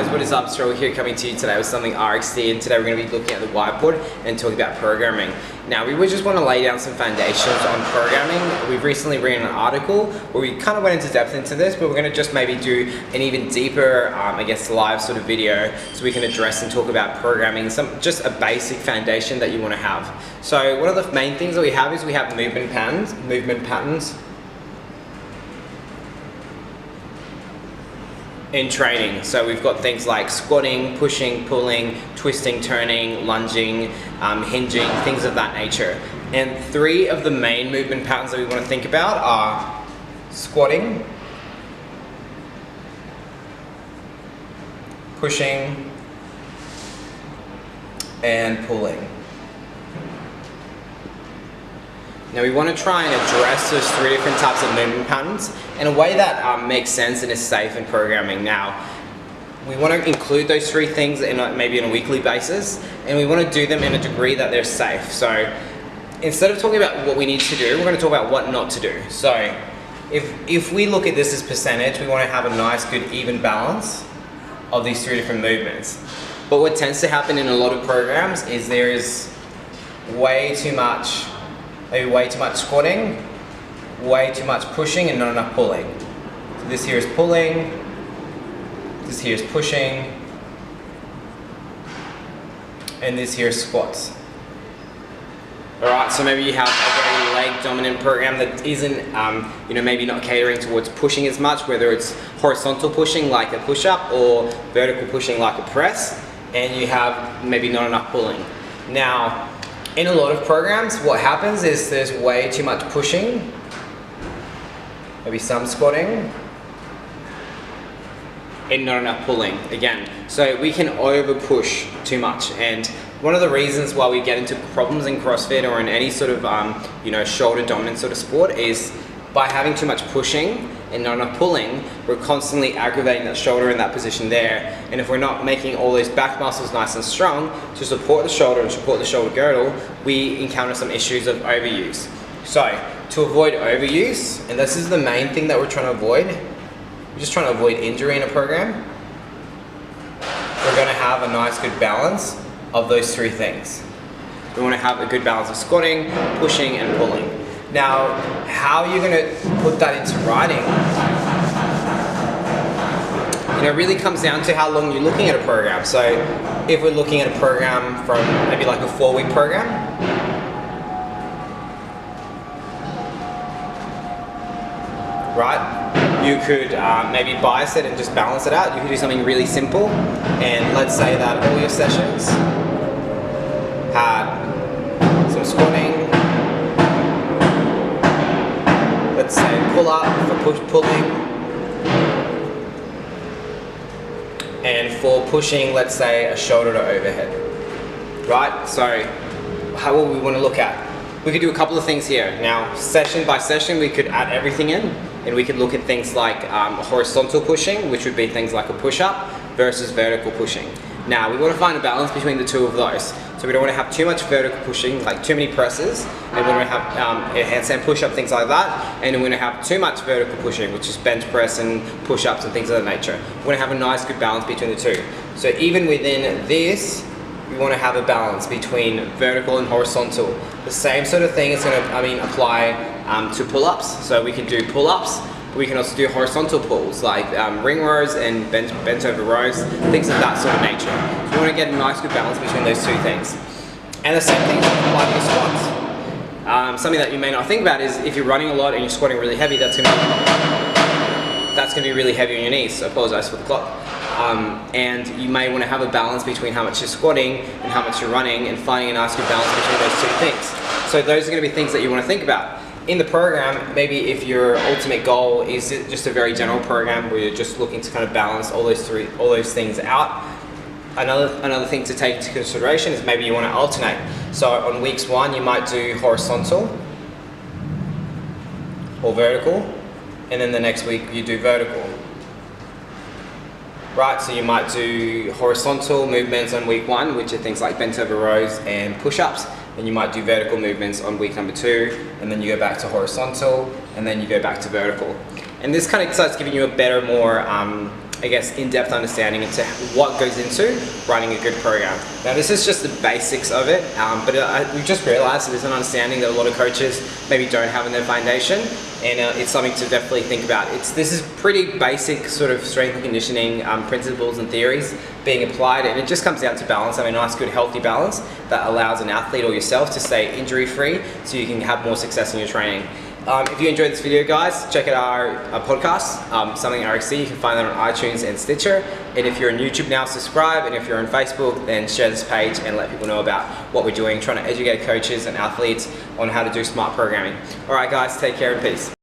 guys, what is up? Stroll here coming to you today with something RxD, and today we're going to be looking at the whiteboard and talking about programming. Now we would just want to lay down some foundations on programming. We've recently written an article where we kind of went into depth into this, but we're going to just maybe do an even deeper, I guess, live sort of video so we can address and talk about programming, just a basic foundation that you want to have. So one of the main things that we have is we have movement patterns. In training. So we've got things like squatting, pushing, pulling, twisting, turning, lunging, hinging, things of that nature. And three of the main movement patterns that we want to think about are squatting, pushing, and pulling. Now we want to try and address those three different types of movement patterns in a way that makes sense and is safe in programming. Now, we want to include those three things maybe on a weekly basis, and we want to do them in a degree that they're safe. So instead of talking about what we need to do, we're going to talk about what not to do. So if we look at this as percentage, we want to have a nice, good, even balance of these three different movements. But what tends to happen in a lot of programs is there is way too much squatting, way too much pushing, and not enough pulling. So this here is pulling, this here is pushing, and this here is squats. Alright, so maybe you have a very leg dominant program that isn't, maybe not catering towards pushing as much, whether it's horizontal pushing like a push-up or vertical pushing like a press, and you have maybe not enough pulling. Now, in a lot of programs, what happens is there's way too much pushing, maybe some squatting, and not enough pulling, again. So we can over push too much, and one of the reasons why we get into problems in CrossFit or in any sort of shoulder dominant sort of sport is by having too much pushing and not enough pulling, we're constantly aggravating that shoulder in that position there. And if we're not making all those back muscles nice and strong to support the shoulder and support the shoulder girdle, we encounter some issues of overuse. So to avoid overuse, and this is the main thing that we're trying to avoid, we're just trying to avoid injury in a program, we're going to have a nice good balance of those three things. We want to have a good balance of squatting, pushing, and pulling. Now, how are you going to put that into writing? It really comes down to how long you're looking at a program. So if we're looking at a program from maybe like a 4-week program, right? You could maybe bias it and just balance it out. You could do something really simple, and let's say that all your sessions had some squatting, let's say pull up for pulling, and for pushing, let's say a shoulder to overhead, right? So how will we want to look at? We could do a couple of things here. Now, session by session, we could add everything in, and we could look at things like horizontal pushing, which would be things like a push-up, versus vertical pushing. Now, we want to find a balance between the two of those. So we don't want to have too much vertical pushing, like too many presses, and we don't want to have handstand push-up, things like that, and we want to have too much vertical pushing, which is bench press and push-ups and things of that nature. We want to have a nice good balance between the two. So even within this, we want to have a balance between vertical and horizontal. The same sort of thing is going to, apply to pull-ups. So we can do pull-ups, but we can also do horizontal pulls, like ring rows and bent over rows, things of that sort of nature. So we want to get a nice good balance between those two things. And the same thing is going to apply to your squats. Something that you may not think about is if you're running a lot and you're squatting really heavy, that's going to be really heavy on your knees. So I apologize for the clock. And you may want to have a balance between how much you're squatting and how much you're running, and finding a nice good balance between those two things. So those are going to be things that you want to think about. In the program, maybe if your ultimate goal is just a very general program where you're just looking to kind of balance all those things out, another thing to take into consideration is maybe you want to alternate. So on weeks 1, you might do horizontal or vertical, and then the next week you do vertical. Right, so you might do horizontal movements on week 1, which are things like bent over rows and push-ups, and you might do vertical movements on week number 2, and then you go back to horizontal, and then you go back to vertical. And this kind of starts giving you a better, more I guess, in-depth understanding into what goes into running a good program. Now, this is just the basics of it, but we've just realized there's an understanding that a lot of coaches maybe don't have in their foundation, and it's something to definitely think about. This is pretty basic sort of strength and conditioning principles and theories being applied, and it just comes down to balance, having a nice, good, healthy balance that allows an athlete or yourself to stay injury-free so you can have more success in your training. If you enjoyed this video, guys, check out our podcast, Something RxC. You can find that on iTunes and Stitcher. And if you're on YouTube now, subscribe. And if you're on Facebook, then share this page and let people know about what we're doing, trying to educate coaches and athletes on how to do smart programming. All right, guys, take care and peace.